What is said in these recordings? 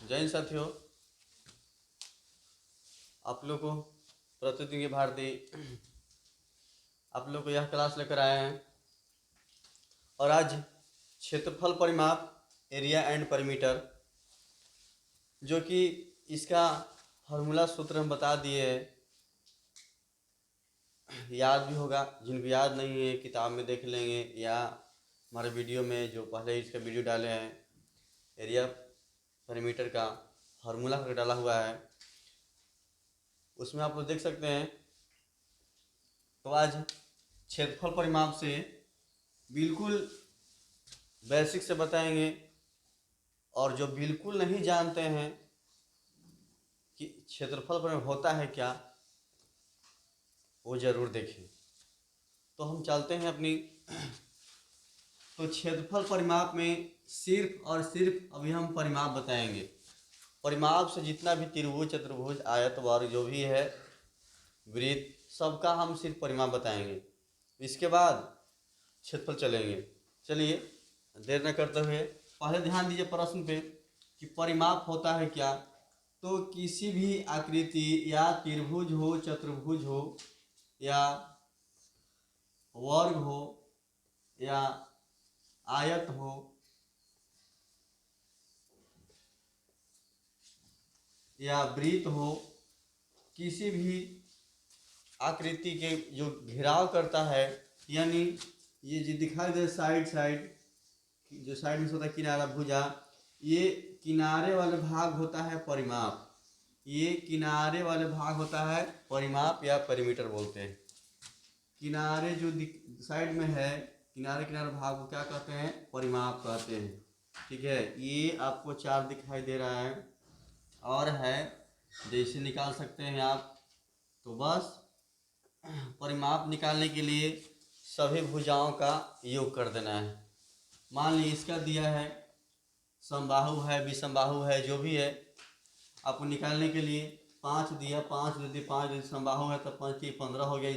जय हिंद साथियों, आप लोग को प्रतिदिन की भारती आप लोग को यह क्लास लेकर आए हैं। और आज क्षेत्रफल परिमाप एरिया एंड परिमीटर, जो कि इसका फार्मूला सूत्र हम बता दिए हैं, याद भी होगा। जिनको याद नहीं है किताब में देख लेंगे या हमारे वीडियो में जो पहले इसका वीडियो डाले हैं, एरिया परिमीटर का फार्मूला डाला हुआ है, उसमें आप लोग देख सकते हैं। तो आज क्षेत्रफल परिमाप से बिल्कुल बेसिक से बताएंगे, और जो बिल्कुल नहीं जानते हैं कि क्षेत्रफल परिमाप होता है क्या, वो ज़रूर देखें। तो हम चलते हैं अपनी। तो क्षेत्रफल परिमाप में सिर्फ और सिर्फ अभी हम परिमाप बताएंगे। परिमाप से जितना भी त्रिभुज, चतुर्भुज, आयत, वर्ग जो भी है, वृत्त, सबका हम सिर्फ परिमाप बताएंगे। इसके बाद क्षेत्रफल चलेंगे। चलिए देर न करते हुए पहले ध्यान दीजिए प्रश्न पे कि परिमाप होता है क्या। तो किसी भी आकृति या त्रिभुज हो, चतुर्भुज हो, या वर्ग हो, या आयत हो, या वृत्त हो, किसी भी आकृति के जो घेराव करता है, यानी ये जो दिखाई दे साइड जो साइड में होता है किनारा, भुजा, ये किनारे वाले भाग होता है परिमाप। ये किनारे वाले भाग होता है परिमाप या परिमीटर बोलते हैं। किनारे जो साइड में है, किनारे भाग को क्या कहते हैं? परिमाप कहते हैं। ठीक है, ये आपको 4 दिखाई दे रहा है और है, जैसे निकाल सकते हैं आप। तो बस परिमाप निकालने के लिए सभी भुजाओं का योग कर देना है। मान लीजिए इसका दिया है, समबाहु है, विषमबाहु है, जो भी है, आपको निकालने के लिए 5 दिया, 5 दे दिए, 5 दे समबाहु है तो 5 की 15 हो गया।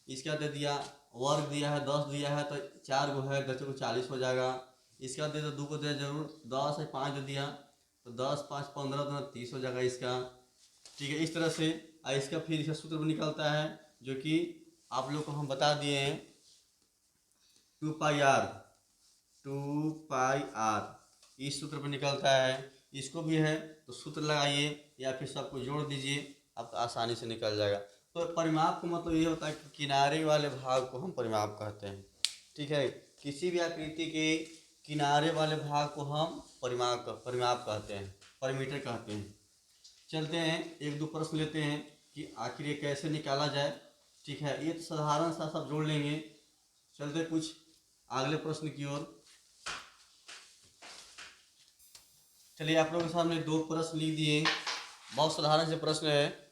इसका दे दिया, वर्ग दिया है 10 दिया है तो 4 गो है, 10 को 40 हो जाएगा। इसका दे तो 2 को दे जरूर, 10 है 5 दे दिया तो 10 5 15 तो 30 हो जाएगा इसका। ठीक है, इस तरह से इसका फिर इसका सूत्र भी निकलता है, जो कि आप लोग को हम बता दिए हैं। 2πr इस सूत्र पर निकलता है। इसको भी है तो सूत्र लगाइए या फिर सबको जोड़ दीजिए, आपको आसानी से निकल जाएगा। तो परिमाप का मतलब ये होता है कि किनारे वाले भाग को हम परिमाप कहते हैं। ठीक है, किसी भी आकृति के किनारे वाले भाग को हम परिमाप कहते हैं, परिमीटर कहते हैं। चलते हैं, 1-2 प्रश्न लेते हैं कि आखिर ये कैसे निकाला जाए। ठीक है, ये तो साधारण सा सब जोड़ लेंगे। चलते कुछ अगले प्रश्न की ओर। चलिए, आप लोगों के सामने 2 प्रश्न लिख दिए। बहुत साधारण से प्रश्न है।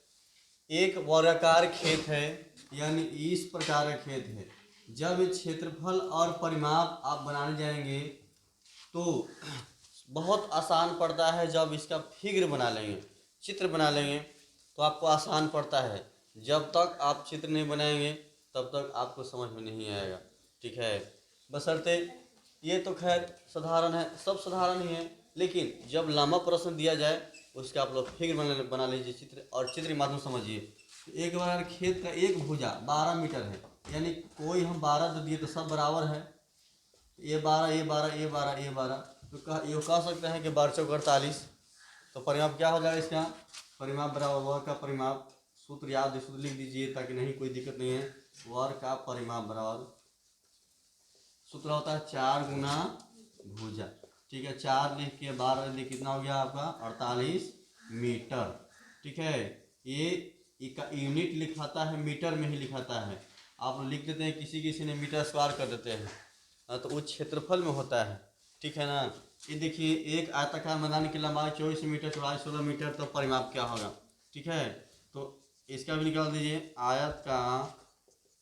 एक वर्गाकार खेत है, यानी इस प्रकार का खेत है। जब क्षेत्रफल और परिमाप आप बनाने जाएंगे तो बहुत आसान पड़ता है। जब इसका फिगर बना लेंगे, चित्र बना लेंगे, तो आपको आसान पड़ता है। जब तक आप चित्र नहीं बनाएंगे तब तक आपको समझ में नहीं आएगा। ठीक है, बशर्ते ये तो खैर साधारण है, सब साधारण ही है, लेकिन जब लंबा प्रश्न दिया जाए उसका आप लोग फिगर बना लीजिए, चित्र, और चित्र के माध्यम समझिए। एक बार खेत का एक भुजा 12 मीटर है, यानी कोई हम 12 दे दिए तो सब बराबर है। ये 12, ये 12, ये 12, ये 12, तो ये कह सकते हैं कि 12 चौक 48। तो परिमाप क्या हो जाएगा इसका? परिमाप बराबर वर्ग का परिमाप। सूत्र याद, सूत्र लिख दीजिए ताकि नहीं कोई दिक्कत नहीं है। वर्ग का परिमाप बराबर सूत्र होता है 4 गुना भुजा। ठीक है, 4 लिख के 12 लिख, कितना हो गया आपका? 48 मीटर। ठीक है, ये यूनिट लिखाता है, मीटर में ही लिखाता है। आप लिख देते हैं, किसी ने मीटर स्क्वायर कर देते हैं, तो वो क्षेत्रफल में होता है। ठीक है ना। ये देखिए, एक आयताकार मैदान की लंबाई 24 मीटर, चौड़ाई 16 मीटर, तो परिमाप क्या होगा? ठीक है, तो इसका भी निकाल दीजिए। आयत का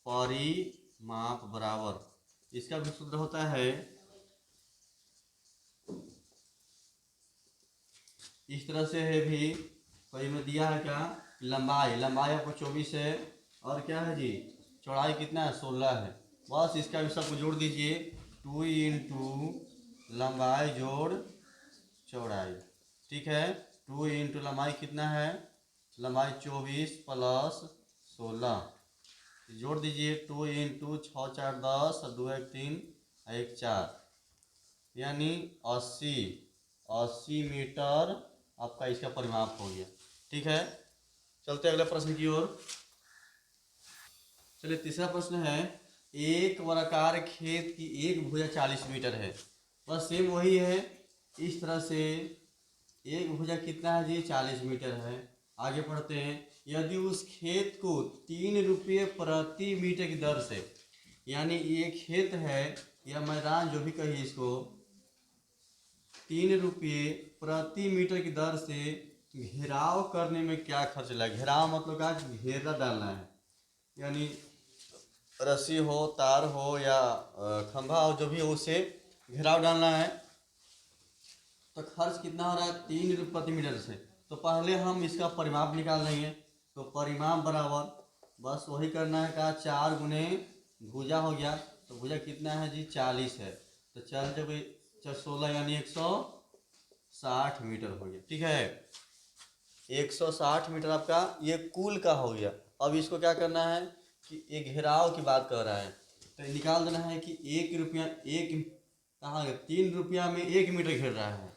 परिमाप बराबर, इसका भी सूत्र होता है, इस तरह से है भी। कोई में दिया है क्या? लंबाई आपको 24 है, और क्या है जी? चौड़ाई कितना है? 16 है। बस इसका भी सबको जोड़ दीजिए। 2 × लंबाई जोड़ चौड़ाई, ठीक है। 2 इंटू लंबाई कितना है, लंबाई 24 प्लस 16, जोड़ दीजिए। 2 इंटू 6 4 10 और 2 1 3 1 4, यानी 80 मीटर आपका इसका परिमाप हो गया। ठीक है, चलते अगले प्रश्न की ओर। चलिए तीसरा प्रश्न है, एक वर्गाकार खेत की एक भुजा 40 मीटर है। बस सेम वही है, इस तरह से एक भुजा कितना है जी, 40 मीटर है। आगे पढ़ते हैं, यदि उस खेत को 3 रुपये प्रति मीटर की दर से, यानी ये खेत है या मैदान जो भी कहिए इसको, 3 रुपये प्रति मीटर की दर से घेराव करने में क्या खर्च लगा। घेराव मतलब क्या, घेरा डालना है, यानी रस्सी हो, तार हो या खंभा हो, जो भी हो, उसे घेराव डालना है। तो खर्च कितना हो रहा है, 3 रुपये प्रति मीटर से। तो पहले हम इसका परिमाप निकाल लेंगे। तो परिमाप बराबर बस वही करना है, का 4 गुने भुजा हो गया। तो भुजा कितना है जी, 40 है। तो चल जब 16 यानी 160 मीटर हो गया। ठीक है, 160 मीटर आपका ये कुल का हो गया। अब इसको क्या करना है कि एक घेराव की बात कर रहा है, तो निकाल देना है कि 1 रुपया, एक कहाँ गया, 3 रुपया में 1 मीटर घेर रहा है,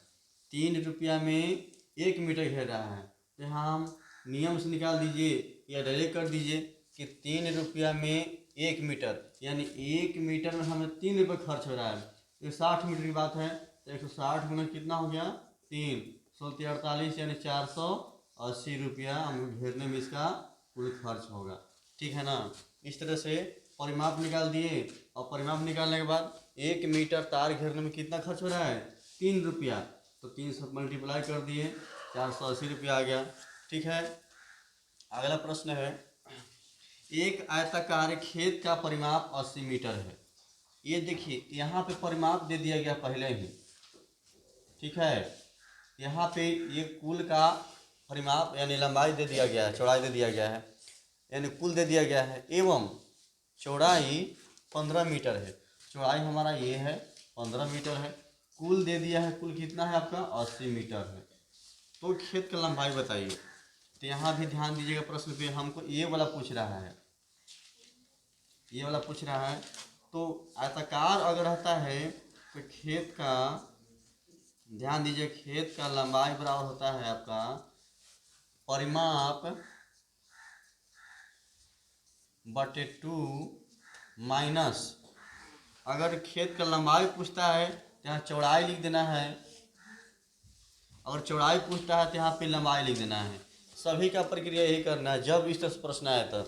3 रुपया में 1 मीटर घेर रहा है। तो यहाँ हम नियम से निकाल दीजिए या डायरेक्ट कर दीजिए कि 3 रुपया में 1 मीटर, यानी 1 मीटर में हमें 3 रुपये खर्च हो रहा है। 160 मीटर की बात है, तो 160 गुना कितना हो गया, 3 16 48, यानी 480 रुपया हम घेरने में इसका कुल खर्च होगा। ठीक है ना। इस तरह से परिमाप निकाल दिए, और परिमाप निकालने के बाद 1 मीटर तार घेरने में कितना खर्च हो रहा है, 3 रुपया। तो 3 से मल्टीप्लाई कर दिए, 480 रुपया आ गया। ठीक है, अगला प्रश्न है, एक आयताकार खेत का परिमाप 80 मीटर है। ये देखिए यहाँ पे परिमाप दे दिया गया पहले ही। ठीक है, यहाँ पे ये कुल का परिमाप यानी लंबाई दे दिया गया है, चौड़ाई दे दिया गया है, यानी कुल दे दिया गया है। एवं चौड़ाई 15 मीटर है। चौड़ाई हमारा ये है 15 मीटर है, कुल दे दिया है, कुल कितना है आपका 80 मीटर है। तो खेत का लंबाई बताइए। तो यहाँ भी ध्यान दीजिएगा, प्रश्न पे हमको ये वाला पूछ रहा है, ये वाला पूछ रहा है। तो आयताकार अगर रहता है तो खेत का, ध्यान दीजिए, खेत का लंबाई बराबर होता है आपका परिमाप बटे 2 माइनस, अगर खेत का लंबाई पूछता है तो यहाँ चौड़ाई लिख देना है, अगर चौड़ाई पूछता है तो यहाँ पे लंबाई लिख देना है। सभी का प्रक्रिया यही करना है जब इस तरह से प्रश्न आया था।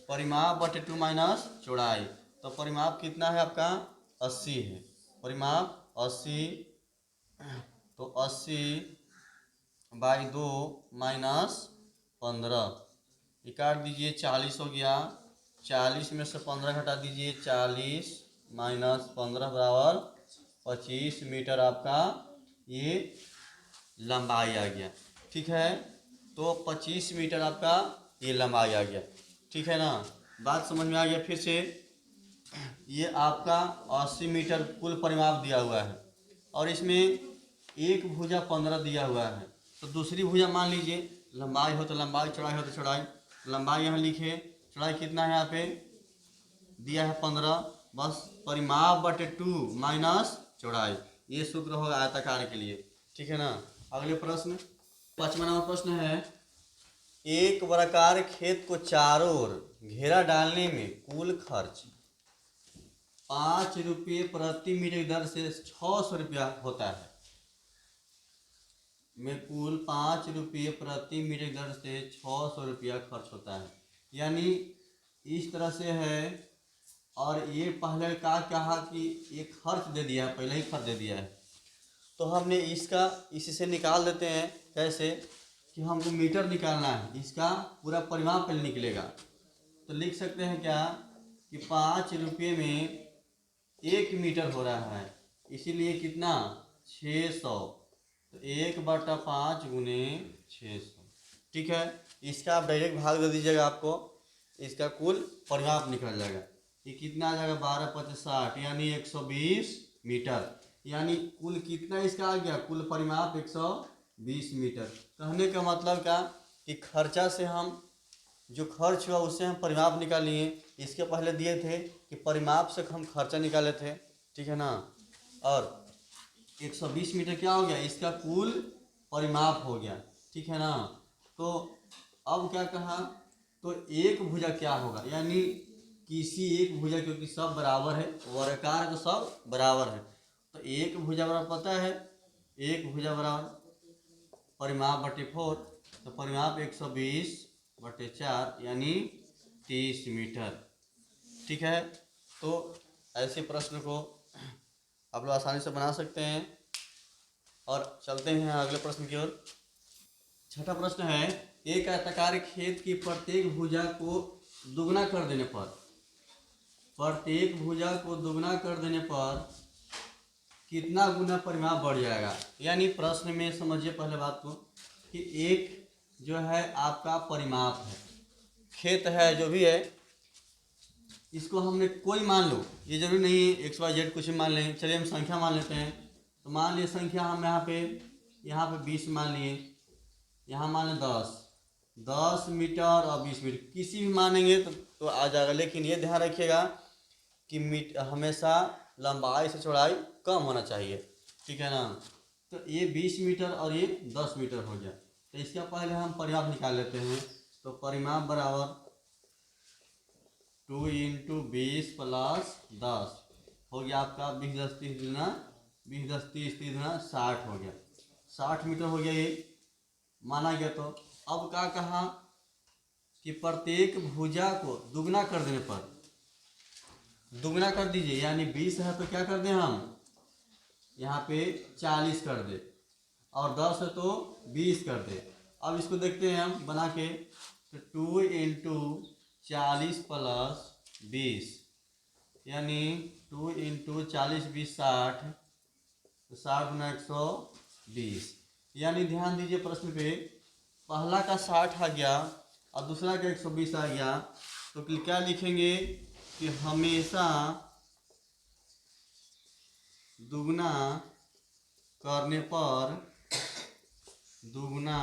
परिमाप बटे 2 माइनस चौड़ाई, तो परिमाप कितना है आपका 80 है, परिमाप 80, तो 80 बाई 2 माइनस 15, ये काट दीजिए, 40 हो गया। 40 में से 15 घटा दीजिए, 40 माइनस 15 बराबर 25 मीटर आपका ये लंबाई आ गया। ठीक है, तो 25 मीटर आपका ये लंबाई आ गया। ठीक है ना, बात समझ में आ गया। फिर से ये आपका 80 मीटर कुल परिमाप दिया हुआ है, और इसमें एक भुजा 15 दिया हुआ है। तो दूसरी भुजा मान लीजिए, लंबाई हो तो लंबाई, चौड़ाई हो तो चौड़ाई। लंबाई यहाँ लिखे, चौड़ाई कितना है यहाँ पे दिया है 15, बस परिमाप बटे 2 माइनस चौड़ाई, ये सूत्र होगा आयताकार के लिए। ठीक है ना। अगले प्रश्न, 5वां नंबर प्रश्न है, एक वर्गाकार खेत को चारों ओर घेरा डालने में कुल खर्च 5 रुपये प्रति मीटर की दर से 600 रुपया होता है। में कुल 5 रुपये प्रति मीटर की दर से 600 रुपया खर्च होता है, यानी इस तरह से है। और ये पहले का कहा कि ये खर्च दे दिया है, पहले ही खर्च दे दिया है, तो हमने इसका इससे निकाल देते हैं। कैसे कि हमको मीटर निकालना है, इसका पूरा परिमाप पहले निकलेगा। तो लिख सकते हैं क्या कि 5 रुपये में 1 मीटर हो रहा है, इसीलिए कितना 600, तो 1/5 गुने 600। ठीक है, इसका आप डायरेक्ट भाग दे दीजिएगा, आपको इसका कुल परिमाप निकल जाएगा। ये कितना आ जाएगा 12 5 60, यानी 120 मीटर, यानी कुल कितना इसका आ गया, कुल परिमाप 20 मीटर। कहने का मतलब क्या कि खर्चा से हम जो खर्च हुआ उससे हम परिमाप निकालिए। इसके पहले दिए थे कि परिमाप से हम खर्चा निकाले थे, ठीक है ना। और 120 मीटर क्या हो गया, इसका कुल परिमाप हो गया, ठीक है ना। तो अब क्या कहा, तो एक भुजा क्या होगा, यानी किसी एक भुजा, क्योंकि सब बराबर है, वर्गाकार तो सब बराबर है, तो एक भुजा बराबर पता है, एक भुजा बराबर परिमाप बटे 4, तो परिमाप 120/4 यानी 30 मीटर, ठीक है। तो ऐसे प्रश्न को आप लोग आसानी से बना सकते हैं। और चलते हैं अगले प्रश्न की ओर। छठा प्रश्न है, एक आयताकार खेत की प्रत्येक भुजा को दुगना कर देने पर, प्रत्येक भुजा को दुगना कर देने पर कितना गुना परिमाप बढ़ जाएगा। यानी प्रश्न में समझिए पहले बात को कि एक जो है आपका परिमाप है, खेत है जो भी है, इसको हमने कोई मान लो, ये जरूरी नहीं है XYZ कुछ भी मान लें, चलिए हम संख्या मान लेते हैं। तो मान लिए संख्या हम यहाँ पे 20 मान लिए, यहाँ मान लें 10 मीटर और 20 मीटर, किसी भी मानेंगे तो आ जाएगा। लेकिन ये ध्यान रखिएगा कि हमेशा लंबाई से चौड़ाई कम होना चाहिए, ठीक है ना। तो ये 20 मीटर और ये 10 मीटर हो गया। तो इसका पहले हम परिमाप निकाल लेते हैं। तो परिमाप बराबर 2 × 20 + 10 हो गया आपका 20 10 30 गुना 20 10 30 30 गुना 60 हो गया, 60 मीटर हो गया, ये माना गया। तो अब क्या कहा कि प्रत्येक भुजा को दुगना कर देने पर, दुगना कर दीजिए, यानी 20 है तो क्या कर दें हम यहाँ पे 40 कर दे, और 10 है तो 20 कर दे। अब इसको देखते हैं हम बना के, तो 2 × 40 + 20 यानी 2 × 40 20 60, तो 60 गुना 120। यानी ध्यान दीजिए प्रश्न पे, पहला का 60 आ गया और दूसरा का 120 आ गया। तो क्या लिखेंगे कि हमेशा दुगना करने पर दुगना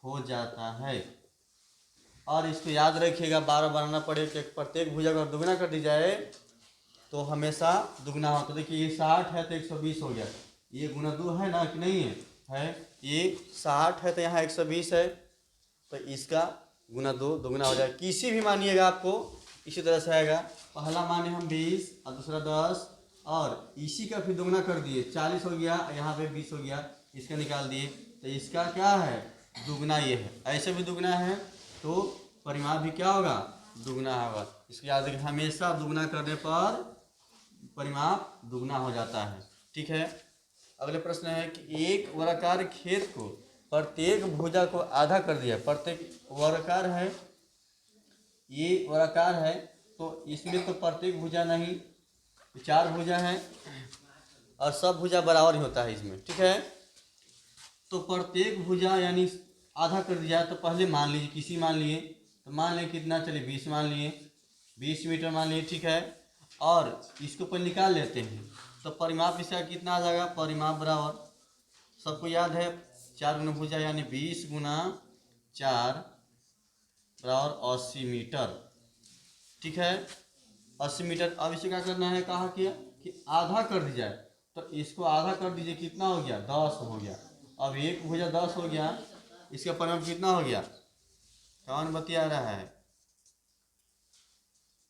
हो जाता है। और इसको याद रखिएगा, बार बार बनाना पड़े कि प्रत्येक भुजा को दुगना कर दी जाए तो हमेशा दुगना हो। तो देखिए ये 60 है तो 120 हो गया, ये गुना 2 है ना कि नहीं है, ये 60 है तो यहाँ 120 है, तो इसका गुना 2 दुगना हो जाएगा। किसी भी मानिएगा आपको इसी तरह से आएगा, पहला माने हम 20 और दूसरा 10, और इसी का फिर दुगना कर दिए, 40 हो गया, यहाँ पे 20 हो गया, इसका निकाल दिए, तो इसका क्या है दुगना ये है। ऐसे भी दुगना है तो परिमाप भी क्या होगा दुगना होगा। इसको याद रखिए, हमेशा दुगना करने पर परिमाप दुगना हो जाता है, ठीक है। अगले प्रश्न है कि एक वर्गाकार खेत को प्रत्येक भुजा को आधा कर दिया, प्रत्येक वर्गाकार है, ये वर्गाकार है तो इसमें तो प्रत्येक भुजा नहीं, 4 भुजा है और सब भुजा बराबर ही होता है इसमें, ठीक है। तो प्रत्येक भुजा यानी आधा कर दिया, तो पहले मान लीजिए किसी मान लिए, तो मान लें कितना, चलिए 20 मान लिए, 20 मीटर मान लिए, ठीक है। और इसको पर निकाल लेते हैं, तो परिमाप इसका कितना आ जाएगा, परिमाप बराबर सबको याद है 4 गुना भुजा यानी 20 गुना 4 बराबर 80 मीटर, ठीक है 80 मीटर। अब इसे क्या करना है, कहा कि आधा कर दी जाए, तो इसको आधा कर दीजिए, कितना हो गया 10 हो गया। अब एक भुजा 10 हो गया, इसका परिमाप कितना हो गया, कौन बतिया रहा है,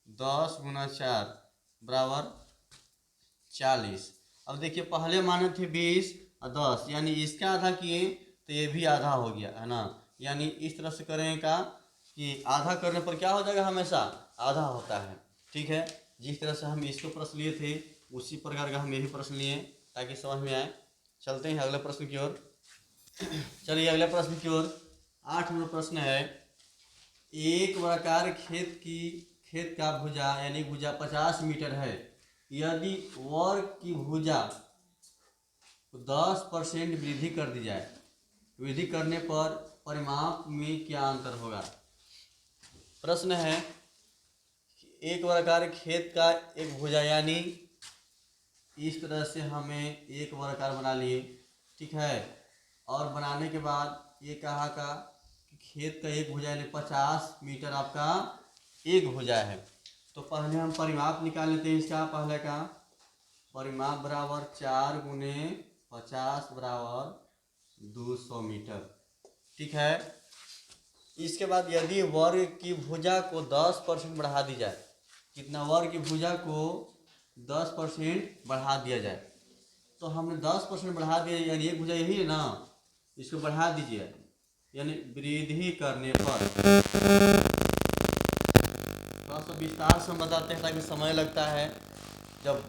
10 गुना 4 बराबर 40। अब देखिए पहले माने थे 20 और 10, यानी इसका आधा किए तो ये भी आधा हो गया है ना। यानी इस तरह से करेगा कि आधा करने पर क्या हो जाएगा, हमेशा आधा होता है, ठीक है। जिस तरह से हम इसको प्रश्न लिए थे उसी प्रकार का हम यही प्रश्न लिए ताकि समझ में आए। चलते हैं अगले प्रश्न की ओर। चलिए अगले प्रश्न की ओर। 8 नंबर प्रश्न है, एक वर्गाकार खेत का भुजा यानी भुजा 50 मीटर है, यदि वर्ग की भुजा 10% वृद्धि कर दी जाए, वृद्धि करने पर परिमाप में क्या अंतर होगा। प्रश्न है एक वर्गाकार खेत का एक भुजा, यानी इस तरह से हमें एक वर्गाकार बना लिए, ठीक है। और बनाने के बाद ये कहा का कि खेत का एक भुजा यानी 50 मीटर आपका एक भुजा है। तो पहले हम परिमाप निकाल लेते हैं इसका। पहले का परिमाप बराबर 4 गुने 50 बराबर 200 मीटर, ठीक है। इसके बाद यदि वर्ग की भुजा को 10% बढ़ा दी जाए, कितना, वर्ग की भुजा को 10% बढ़ा दिया जाए, तो हमने 10% बढ़ा दिया, यानी एक भुजा यही है ना, इसको बढ़ा दीजिए, यानी वृद्धि करने पर। थोड़ा सा विस्तार से हम बताते हैं ताकि समय लगता है, जब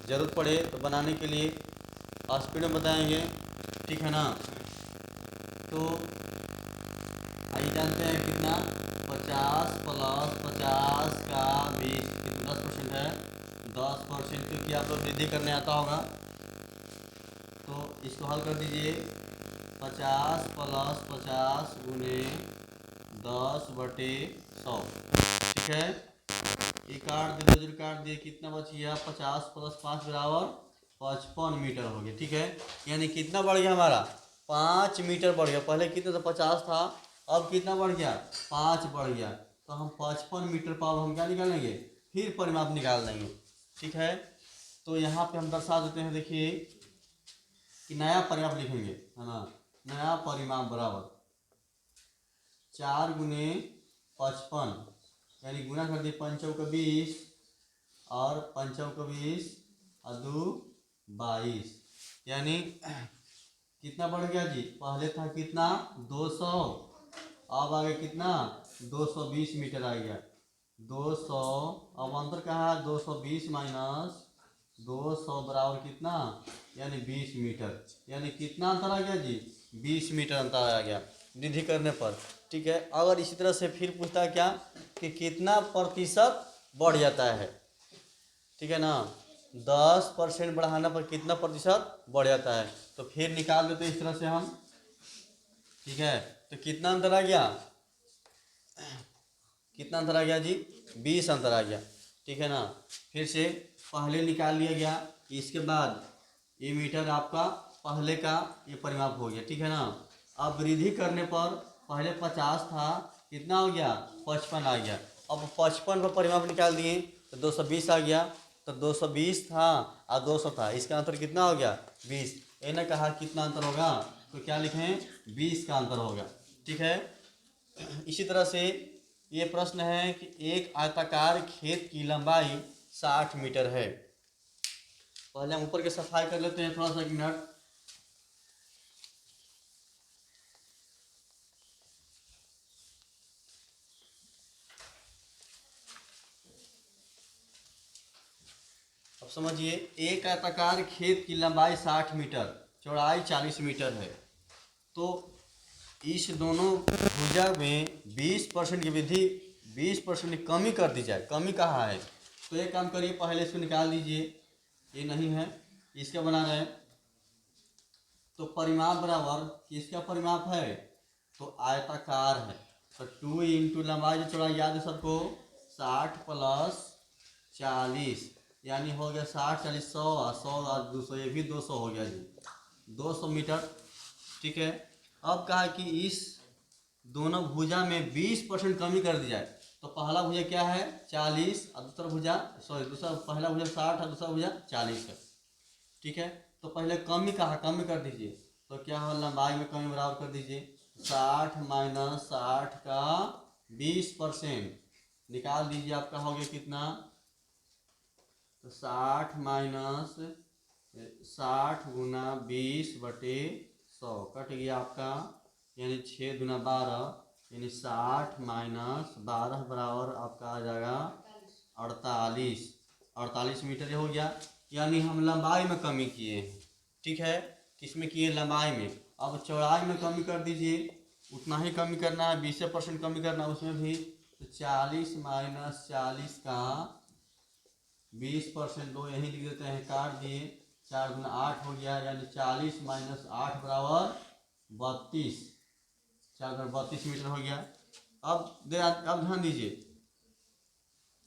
ज़रूरत पड़े तो बनाने के लिए स्पीड में बताएंगे, ठीक है ना। तो आइए जानते हैं कितना, 50 प्लस 50 का 20 कितना 10% है, 10%, क्योंकि आप लोग वृद्धि करने आता होगा। तो इसको हल कर दीजिए, 50 प्लस 50 गुने 10/100, ठीक है। ये काट दे, दो काट दिए, कितना बच गया, 50 प्लस 5 बराबर 55 मीटर हो गया, ठीक है। यानी कितना बढ़ गया हमारा, 5 मीटर बढ़ गया। पहले कितना था, 50 था, अब कितना बढ़ गया, 5 बढ़ गया। तो हम 55 मीटर पर हम क्या निकालेंगे, फिर परिमाप निकाल देंगे, ठीक है। तो यहाँ पे हम दर्शा देते हैं, देखिए कि नया परिमाप लिखेंगे, है ना। नया परिमाप बराबर 4 गुने 55, यानी गुना कर दिए, 5 चौका 20 और 5 चौका 20 और 2 22, यानी कितना बढ़ गया जी, पहले था कितना 200, अब आ गया कितना 220 मीटर आ गया, 200। अब अंतर कहाँ है, 220 माइनस 200 बराबर कितना, यानी 20 मीटर, यानी कितना अंतर आ गया जी, 20 मीटर अंतर आ गया वृद्धि करने पर, ठीक है। अगर इसी तरह से फिर पूछता है क्या कि कितना प्रतिशत बढ़ जाता है, ठीक है ना, 10% बढ़ाने पर कितना प्रतिशत बढ़ जाता है, तो फिर निकाल देते इस तरह से हम, ठीक है। तो कितना अंतर आ गया, कितना अंतर आ गया जी, 20 अंतर आ गया, ठीक है ना। फिर से पहले निकाल लिया गया, इसके बाद ये मीटर आपका पहले का ये परिमाप हो गया, ठीक है ना। अब वृद्धि करने पर पहले 50 था, कितना हो गया, 55 आ गया। अब 55 पर परिमाप निकाल दिए तो 220 आ गया, तो 220 था और 200 था, इसका अंतर कितना हो गया, 20। इन्हें कहा कितना अंतर होगा, तो क्या लिखें, 20 का अंतर होगा, ठीक है। इसी तरह से ये प्रश्न है कि एक आयताकार खेत की लंबाई 60 मीटर है। पहले हम ऊपर की सफाई कर लेते हैं, थोड़ा सा, एक मिनट। अब समझिए, एक आयताकार खेत की लंबाई 60 मीटर, चौड़ाई 40 मीटर है। तो इस दोनों भुजा में 20% की वृद्धि, 20% की कमी कर दी जाए, कमी कहाँ है, तो एक काम करिए, पहले इसको निकाल दीजिए, ये नहीं है, इसका बना रहे। तो परिमाप बराबर किसका परिमाप है, तो आयताकार है, तो 2 इंटू लंबाई जो चौड़ाई याद है सबको, 60 प्लस 40, यानी हो गया 60 40 100 और 100 और 200, ये भी 200 हो गया जी, 200 मीटर, ठीक है। अब कहा कि इस दोनों भुजा में 20% कमी कर दी जाए, तो पहला भुजा क्या है 40 और दूसरा भुजा, पहला भुजा 60 और दूसरा भुजा 40 है, ठीक है। तो पहले कमी कहा, कमी कर दीजिए, तो क्या हो, लंबाई में कमी बराबर कर दीजिए, 60 माइनस 60 का 20% निकाल दीजिए, आपका हो गया कितना, तो 60 माइनस 60 गुना 20/100 कट गया आपका, यानी 6 दूना 12, यानी 60 माइनस 12 बराबर आपका आ जाएगा 48 मीटर हो गया। यानी हम लंबाई में कमी किए हैं, ठीक है, किसमें किए, लंबाई में। अब चौड़ाई में कमी कर दीजिए, उतना ही कमी करना है, 20% कमी करना है उसमें भी, तो 40 माइनस 40 का 20% लो, यहीं लिख देते हैं, काट दिए, 4 गुना 8 हो गया, यानी 40 माइनस 8 बराबर 32, 4 गुना 32 मीटर हो गया। अब ध्यान दीजिए,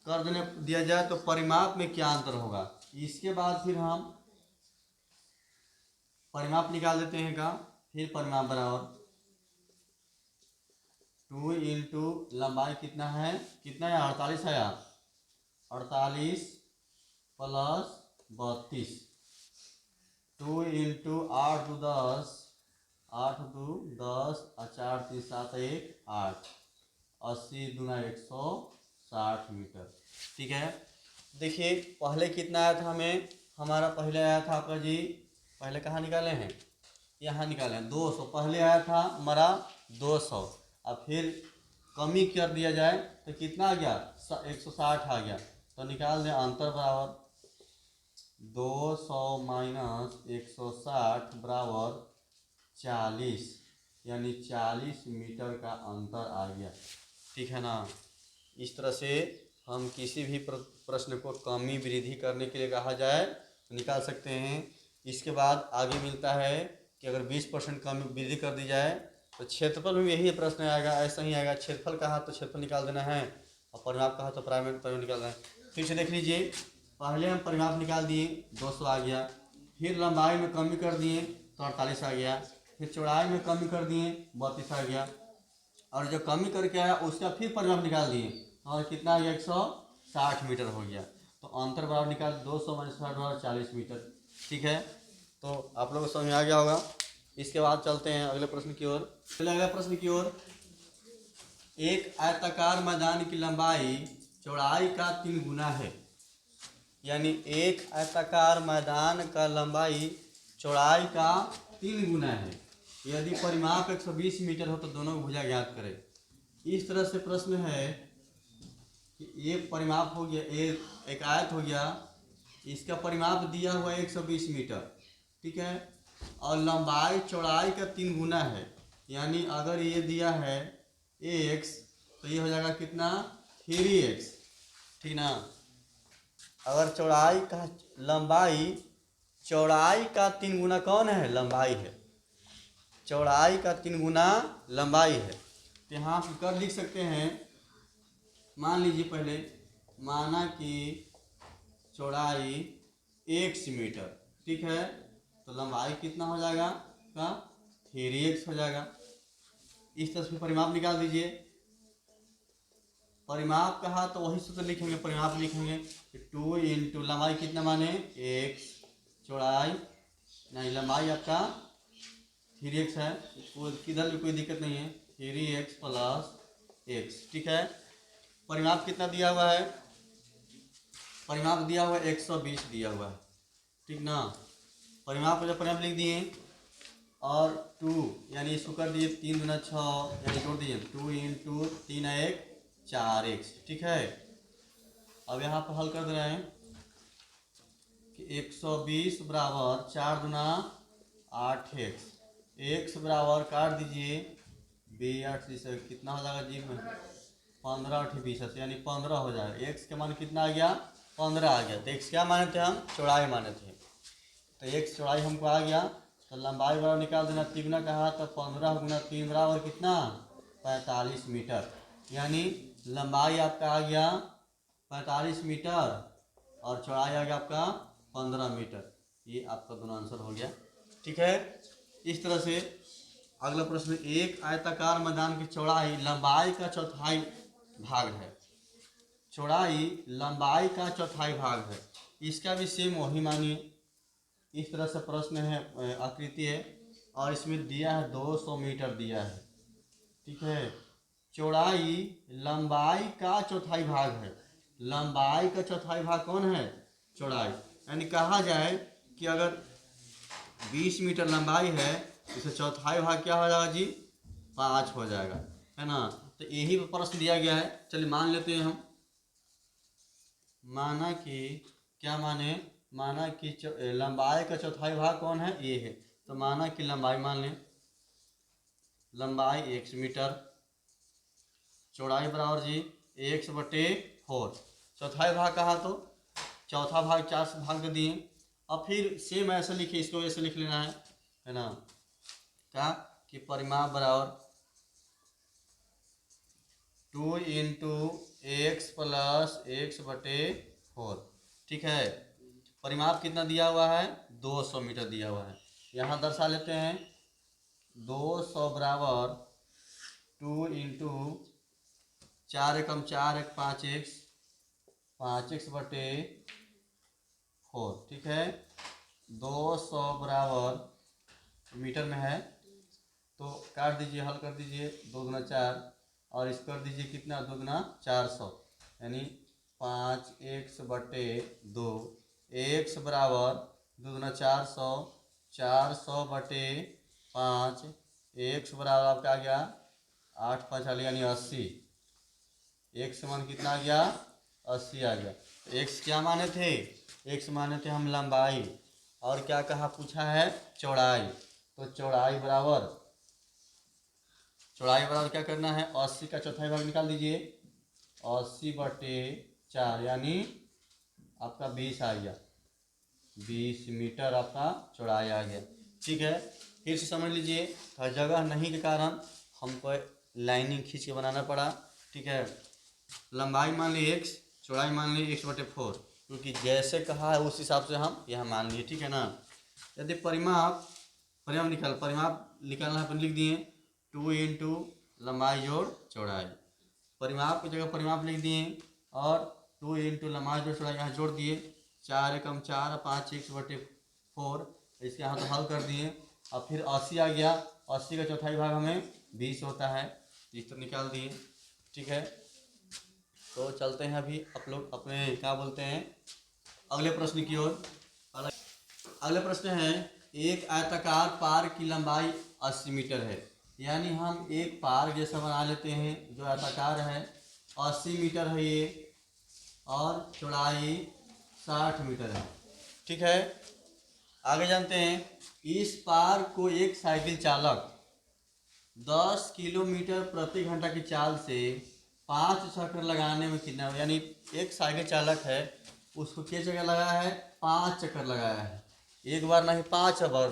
कर देने दिया जाए तो परिमाप में क्या अंतर होगा, इसके बाद फिर हम परिमाप निकाल देते हैं का, फिर परिमाप बराबर 2 इंटू लंबाई कितना है 48 है यार, 48 प्लस 32, 2 इंटू 8 दो 10, 8 दो 10 और 4 3 7 1 8, 80 दूना 160 मीटर। ठीक है, देखिए पहले कितना आया था हमें, हमारा पहले आया था आपका जी, पहले कहाँ निकाले हैं, यहाँ निकाले हैं 200, पहले आया था हमारा 200, अब फिर कमी कर दिया जाए तो कितना आ गया 160 आ गया, तो निकाल दें अंतर बराबर 200 माइनस 160 बराबर 40, यानी 40 मीटर का अंतर आ गया। ठीक है ना, इस तरह से हम किसी भी प्रश्न को कमी वृद्धि करने के लिए कहा जाए तो निकाल सकते हैं। इसके बाद आगे मिलता है कि अगर 20% कमी वृद्धि कर दी जाए तो क्षेत्रफल में यही प्रश्न आएगा, ऐसा ही आएगा, क्षेत्रफल कहा तो क्षेत्रफल निकाल देना है और परिमाप कहा तो परिमाप निकाल देना है। फिर से देख लीजिए, पहले हम परिमाप निकाल दिए 200 आ गया, फिर लंबाई में कमी कर दिए तो 48 आ गया, फिर चौड़ाई में कमी कर दिए 32 आ गया, और जो कमी करके आया उसका फिर परिमाप निकाल दिए और कितना आ गया 160 मीटर हो गया। तो अंतर बराबर निकाल 200 माइनस 60 बराबर 40 मीटर। ठीक है, तो आप लोगों को समझ में आ गया होगा। इसके बाद चलते हैं अगले प्रश्न की ओर। चलिए अगले प्रश्न की ओर, एक आयताकार मैदान की लंबाई चौड़ाई का 3 गुना है, यानी एक आयताकार मैदान का लंबाई चौड़ाई का 3 गुना है, यदि परिमाप 120 मीटर हो तो दोनों भुजा ज्ञात करें। इस तरह से प्रश्न है कि ये परिमाप हो गया, एक आयत हो गया, इसका परिमाप दिया हुआ 120 मीटर, ठीक है, और लंबाई चौड़ाई का 3 गुना है, यानी अगर ये दिया है x तो ये हो जाएगा कितना 3x, ठीक ना। अगर चौड़ाई का लंबाई चौड़ाई का 3 गुना कौन है, लंबाई है, चौड़ाई का 3 गुना लंबाई है, तो यहाँ कर लिख सकते हैं। मान लीजिए पहले माना कि चौड़ाई 1 मीटर, ठीक है, तो लंबाई कितना हो जाएगा का 3x हो जाएगा। इस तरह से परिमाप निकाल दीजिए। परिमाप कहा तो वही सूत्र लिखेंगे, परिमाप लिखेंगे 2 इंटू लंबाई कितना माने x, चौड़ाई नहीं लंबाई आपका 3x है, किधर भी कोई दिक्कत नहीं है, 3x प्लस x, ठीक है। परिमाप कितना दिया हुआ है, परिमाप दिया हुआ है 120 दिया हुआ है, ठीक ना। परिमाप जब परिमाप लिख दिए और 2 यानी इसको कर दिए 3 दूना 6, यानी जोड़ दिए 2 इंटू 3 1 4x, ठीक है। अब यहाँ पर हल कर दे रहे हैं कि 120 बराबर 4 दूना 8x, x बराबर काट दीजिए 8 से कितना हो जाएगा जी में 15 8 20, यानी 15 हो जाएगा। x का मान कितना आ गया 15 आ गया, तो x क्या माने थे हम, चौड़ाई माने थे, तो x चौड़ाई हमको आ गया, तो लंबाई बराबर निकाल देना, 3 गुना कहा तो 15 गुना 3 बराबर कितना 45 मीटर, यानी लंबाई आपका आ गया 45 मीटर और चौड़ाई आ गया आपका 15 मीटर। ये आपका दोनों आंसर हो गया, ठीक है। इस तरह से अगला प्रश्न, एक आयताकार मैदान की चौड़ाई लंबाई का चौथाई भाग है, चौड़ाई लंबाई का चौथाई भाग है, इसका भी सेम वही मानिए। इस तरह से प्रश्न है, आकृति है और इसमें दिया है 200 मीटर दिया है, ठीक है। चौड़ाई लंबाई का चौथाई भाग है, लंबाई का चौथाई भाग कौन है, चौड़ाई, यानी कहा जाए कि अगर 20 मीटर लंबाई है इसे चौथाई भाग क्या हो जाएगा जी 5 हो जाएगा, है ना। तो यही प्रश्न दिया गया है। चलिए मान लेते हैं हम, माना कि क्या माने, माना कि लंबाई का चौथाई भाग कौन है, ये है, तो माना कि लंबाई मान लें, लंबाई 1 मीटर, चौड़ाई बराबर जी 1/4, चौथाई भाग कहा तो चौथा भाग 4 से भाग दे दिए। अब फिर सेम ऐसे लिखिए, इसको ऐसे लिख लेना है ना, क्या कि परिमाप बराबर 2 इंटू x प्लस 1/4, ठीक है। परिमाप कितना दिया हुआ है 200 मीटर दिया हुआ है, यहाँ दर्शा लेते हैं 200 बराबर 2 इंटू 4 एकम 4 एक 5x 5x बटे 4, ठीक है। 200 बराबर मीटर में है तो काट दीजिए, हल कर दीजिए, 2 गुना 4 और इस कर दीजिए कितना, 2 गुना 400 यानी 5x बटे 2, x बराबर 2 गुना 400, 400 बटे 5, x बराबर आपका आ गया 8 5 यानी 80, x मान कितना आ गया, 80 आ गया। x क्या माने थे, x माने थे हम लंबाई, और क्या कहा पूछा है, चौड़ाई। तो चौड़ाई बराबर क्या करना है, 80 का चौथाई भाग निकाल दीजिए, 80 बटे 4 यानी आपका 20 आ गया, 20 मीटर आपका चौड़ाई आ गया, ठीक है। फिर से समझ लीजिए, हर जगह नहीं के कारण हमको लाइनिंग खींच के बनाना पड़ा, ठीक है। लंबाई मान ली x, चौड़ाई मान ली x बटे 4, क्योंकि जैसे कहा है उस हिसाब से हम यहाँ मान लिए, ठीक है ना। यदि परिमाप निकालना है अपन लिख दिए 2 इंटू लंबाई जोड़ चौड़ाई, परिमाप की जगह परिमाप लिख दिए और 2 इंटू लंबाई जोड़ चौड़ाई यहाँ जोड़ दिए, 4 एकम 4 5x बटे 4, इसके यहाँ तो हल कर दिए। अब फिर 80 आ गया, 80 का चौथाई भाग हमें 20 होता है, इस तरह निकाल दिए, ठीक है। तो चलते हैं अभी आप लोग अपने क्या बोलते हैं अगले प्रश्न की ओर। अगले प्रश्न है, एक आयताकार पार्क की लंबाई 80 मीटर है, यानी हम एक पार्क जैसा बना लेते हैं जो आयताकार है, 80 मीटर है ये और चौड़ाई 60 मीटर है, ठीक है। आगे जानते हैं, इस पार्क को एक साइकिल चालक 10 किलोमीटर प्रति घंटा की चाल से 5 चक्कर लगाने में कितना, यानी एक साइकिल चालक है उसको कितने जगह लगाया है, 5 चक्कर लगाया है, एक बार नहीं 5 बार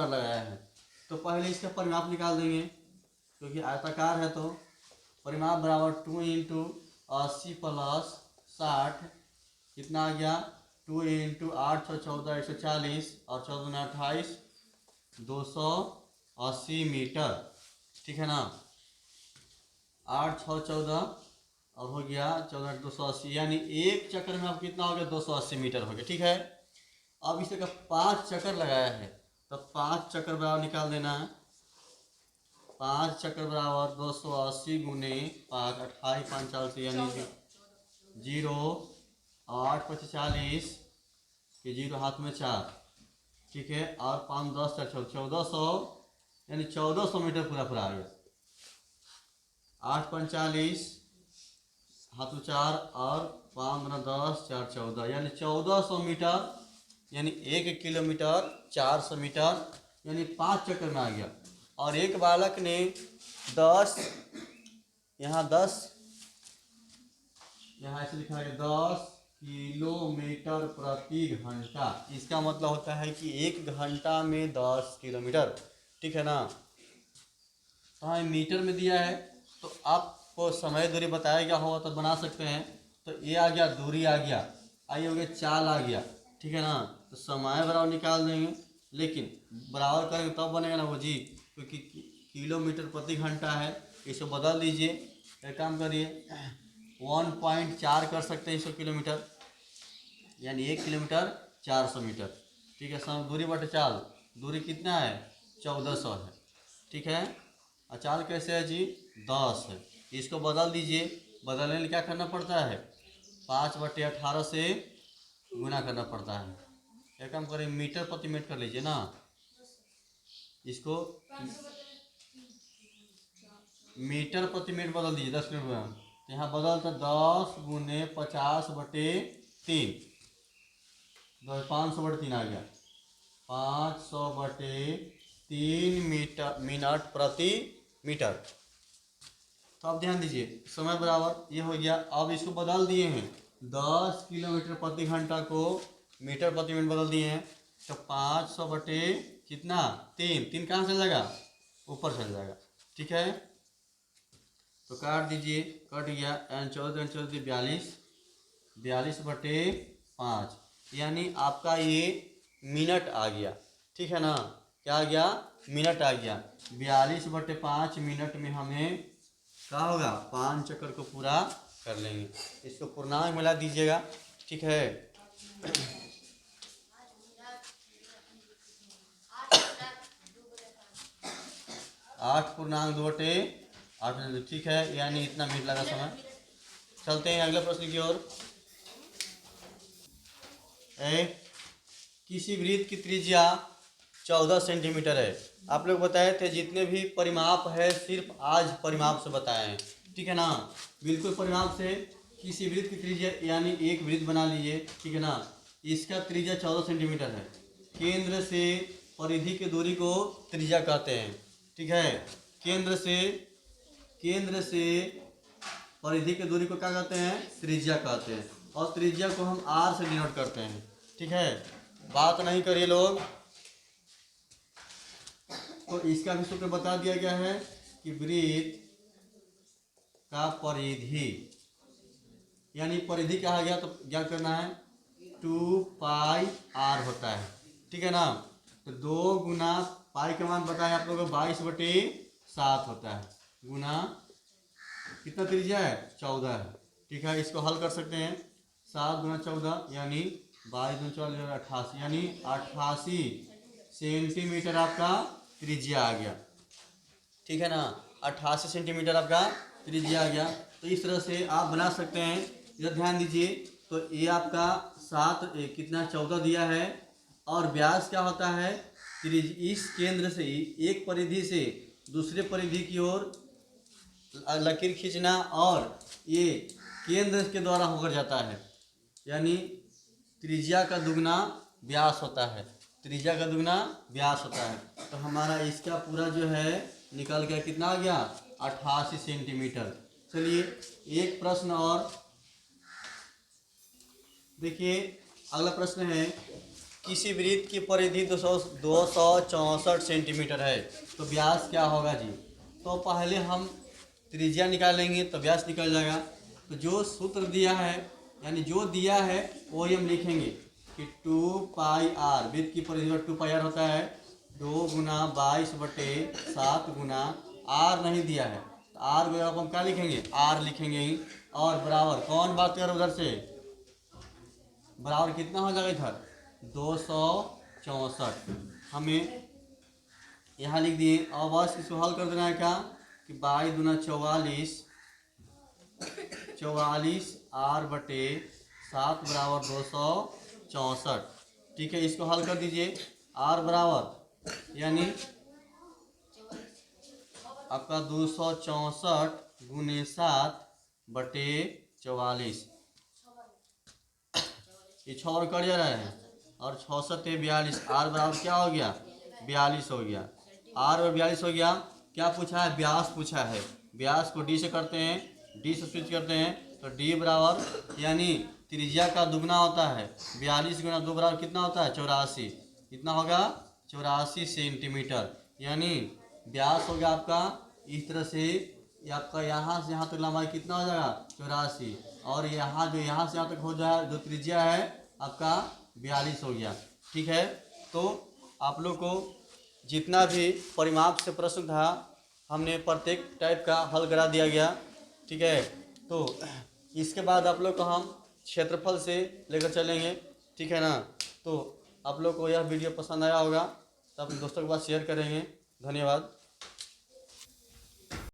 लगाया है। तो पहले इसका परिमाप निकाल देंगे, क्योंकि आयताकार है तो परिमाप बराबर 2 इंटू 80 प्लस 60 कितना आ गया, 2 इंटू 8 6 14 140 और 14 गुना 28 280 मीटर, ठीक है ना। 8 6 14 अब हो गया 14 280, यानी एक चक्कर में अब कितना हो गया, 280 मीटर हो गया, ठीक है। अब इसे का 5 चक्कर लगाया है तो 5 चक्कर बराबर निकाल देना है, 5 चक्कर बराबर 280 गुने 5 28 5 40 यानी 0 8 5 40 के 0 हाथ में 4, ठीक है, और 5 10 4 1400 यानी 1400 मीटर पूरा आ गया। 8 45 हाथ में 4 और 5 10 4 14 यानी 1400 मीटर, यानी 1 किलोमीटर 400 मीटर, यानी 5 चक्कर में आ गया। और एक बालक ने 10 यहाँ ऐसे लिखा है 10 किलोमीटर प्रति घंटा, इसका मतलब होता है कि 1 घंटा में 10 किलोमीटर, ठीक है ना। तो हमें मीटर में दिया है तो आपको समय दूरी बताया गया होगा तो बना सकते हैं। तो ये आ गया, दूरी आ गया, आइए हो गया चाल आ गया, ठीक है ना। तो समय बराबर निकाल देंगे, लेकिन बराबर करेंगे तब बनेगा ना वो जी, क्योंकि किलोमीटर प्रति घंटा है, इसको बदल दीजिए, एक काम करिए 1.4 कर सकते हैं 100 किलोमीटर, यानी 1 किलोमीटर 400 मीटर, ठीक है। समय दूरी बटे चाल, दूरी कितना है 1400 है, ठीक है। और चाल कैसे है जी 10 है, इसको बदल दीजिए, बदलने के लिए क्या करना पड़ता है 5/18 से गुना करना पड़ता है। एक काम करें मीटर प्रति मिनट कर लीजिए ना, इसको मीटर प्रति मिनट बदल दीजिए 10 किलोमीटर में, तो यहाँ बदल तो 10 गुने 50/3 500/3 आ गया, 500/3 मिनट प्रति मीटर। तो आप ध्यान दीजिए समय बराबर ये हो गया। अब इसको बदल दिए हैं 10 किलोमीटर प्रति घंटा को मीटर प्रति मिनट बदल दिए हैं, तो 500 कितना 3 कहाँ चल जाएगा, ऊपर चल जाएगा, ठीक है। तो काट दीजिए, कट गया, 14 42/5 यानी आपका ये मिनट आ गया, ठीक है ना, क्या आ गया, मिनट आ गया। 42/5 मिनट में हमें क्या होगा, 5 चक्कर को पूरा कर लेंगे। इसको पूर्णांक मिला दीजिएगा, ठीक है। 8/2/8, ठीक है, यानी इतना मिनट लगा समय। चलते हैं अगले प्रश्न की ओर। किसी वृत्त की त्रिज्या 14 सेंटीमीटर है। आप लोग बताए थे जितने भी परिमाप है सिर्फ आज परिमाप से बताए हैं, ठीक है ना। बिल्कुल परिमाप से किसी वृत्त की त्रिज्या, यानी एक वृत्त बना लीजिए, ठीक है ना। इसका त्रिज्या 14 सेंटीमीटर है। केंद्र से परिधि की दूरी को त्रिज्या कहते हैं, ठीक है। केंद्र से परिधि की दूरी को क्या कहते हैं, त्रिज्या कहते हैं। और त्रिज्या को हम आर से डिनोट करते हैं, ठीक है। बात नहीं करिए लोग। तो इसका भी सूत्र बता दिया गया है कि वृत्त का परिधि, यानी परिधि कहा गया तो क्या करना है, 2πr होता है, ठीक है ना। तो 2 गुना पाई का मान बताए आप लोगों को 22/7 होता है, गुना कितना त्रिज्या है, 14 है, ठीक है। इसको हल कर सकते हैं, 7 गुना 14 यानी 22 गुना 14 88, यानी 88 सेंटीमीटर आपका त्रिज्या आ गया, ठीक है ना। 88 सेंटीमीटर आपका त्रिज्या आ गया। तो इस तरह से आप बना सकते हैं। इधर ध्यान दीजिए, तो ये आपका 7 कितना 14 दिया है। और व्यास क्या होता है, इस केंद्र से एक परिधि से दूसरे परिधि की ओर लकीर खींचना, और ये केंद्र के द्वारा होकर जाता है, यानी त्रिज्या का दुगना व्यास होता है, त्रिज्या का दुगना व्यास होता है। तो हमारा इसका पूरा जो है निकल गया, कितना आ गया, 88 सेंटीमीटर। चलिए एक प्रश्न और देखिए। अगला प्रश्न है, किसी वृत्त की परिधि 264 सेंटीमीटर है, तो व्यास क्या होगा जी। तो पहले हम त्रिज्या निकालेंगे तो व्यास निकल जाएगा। तो जो सूत्र दिया है, यानी जो दिया है वो हम लिखेंगे कि 2πr, वृत्त की परिधि 2πr होता है, 2 गुना 22/7 गुना r नहीं दिया है तो r को हम क्या लिखेंगे, r लिखेंगे। और बराबर कौन बात कर उधर से, बराबर कितना हो जाएगा इधर, 264 हमें यहाँ लिख दिए। और बस इसको हल कर देना है क्या, कि 22 दूना 44 r/7 बराबर 264, ठीक है। इसको हल कर दीजिए। r बराबर यानी आपका 264 गुने 7/44, ये 6 और कट जा रहा है, और 66 42, r बराबर क्या हो गया, 42 हो गया। r और 42 हो गया। क्या पूछा है, व्यास पूछा है। व्यास को d से करते हैं, d से स्विच करते हैं, तो d बराबर यानी त्रिज्या का दुगना होता है, 42 गुना 2 बराबर कितना होता है, 84, कितना होगा, 84 सेंटीमीटर। यानी व्यास हो गया आपका इस तरह से, आपका यहाँ से यहाँ तक लंबाई कितना हो जाएगा, 84, और यहाँ जो यहाँ से यहाँ तक हो जाए जो त्रिज्या है आपका 42 हो गया, ठीक है। तो आप लोग को जितना भी परिमाप से प्रश्न था हमने प्रत्येक टाइप का हल करा दिया गया, ठीक है। तो इसके बाद आप लोग को हम क्षेत्रफल से लेकर चलेंगे, ठीक है ना। तो आप लोग को यह वीडियो पसंद आया होगा तो अपने दोस्तों के पास शेयर करेंगे। धन्यवाद।